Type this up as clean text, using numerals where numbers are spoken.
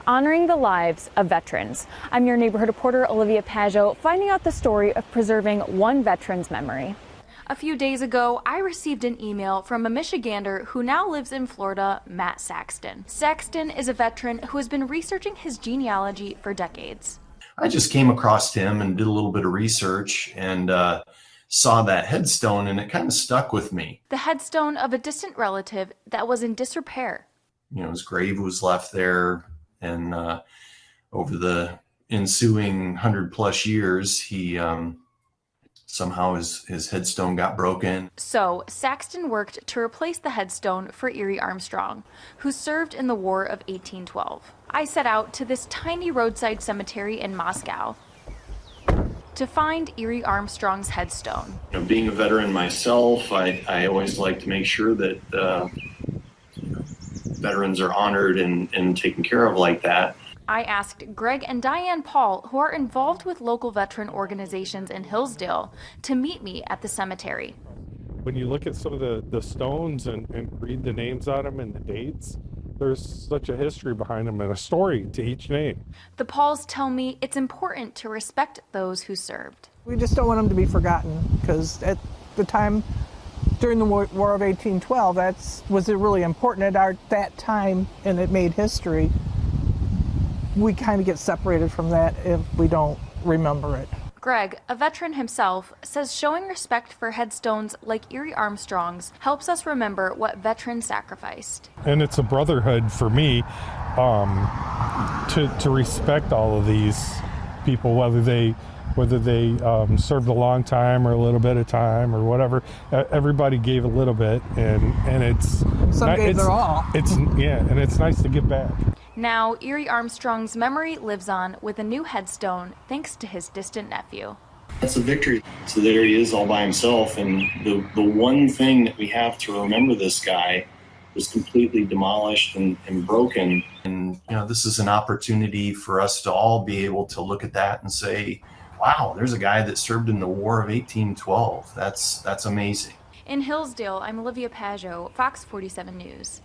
honoring the lives of veterans. I'm your neighborhood reporter, Olivia Pajot, finding out the story of preserving one veteran's memory. A few days ago, I received an email from a Michigander who now lives in Florida, Matt Saxton. Saxton is a veteran who has been researching his genealogy for decades. I just came across him and did a little bit of research and saw that headstone, and it kind of stuck with me. The headstone of a distant relative that was in disrepair. You know, his grave was left there, and over the ensuing 100+ years, he somehow his headstone got broken. So Saxton worked to replace the headstone for Erie Armstrong, who served in the War of 1812. I set out to this tiny roadside cemetery in Moscow to find Erie Armstrong's headstone. You know, being a veteran myself, I always like to make sure that veterans are honored and taken care of like that. I asked Greg and Diane Paul, who are involved with local veteran organizations in Hillsdale, to meet me at the cemetery. When you look at some of the stones and read the names on them and the dates, there's such a history behind them and a story to each name. The Pauls tell me it's important to respect those who served. We just don't want them to be forgotten, because at the time during the War of 1812, was it really important at that time, and it made history. We kind of get separated from that if we don't remember it. Greg, a veteran himself, says showing respect for headstones like Erie Armstrong's helps us remember what veterans sacrificed. And it's a brotherhood for me to respect all of these people, whether they served a long time or a little bit of time or whatever. Everybody gave a little bit, and it's some gave their all. And it's nice to give back. Now, Erie Armstrong's memory lives on with a new headstone thanks to his distant nephew. That's a victory. So there he is all by himself, and the one thing that we have to remember, this guy was completely demolished and broken. And you know, this is an opportunity for us to all be able to look at that and say, wow, there's a guy that served in the War of 1812. That's amazing. In Hillsdale, I'm Olivia Pajot, Fox 47 News.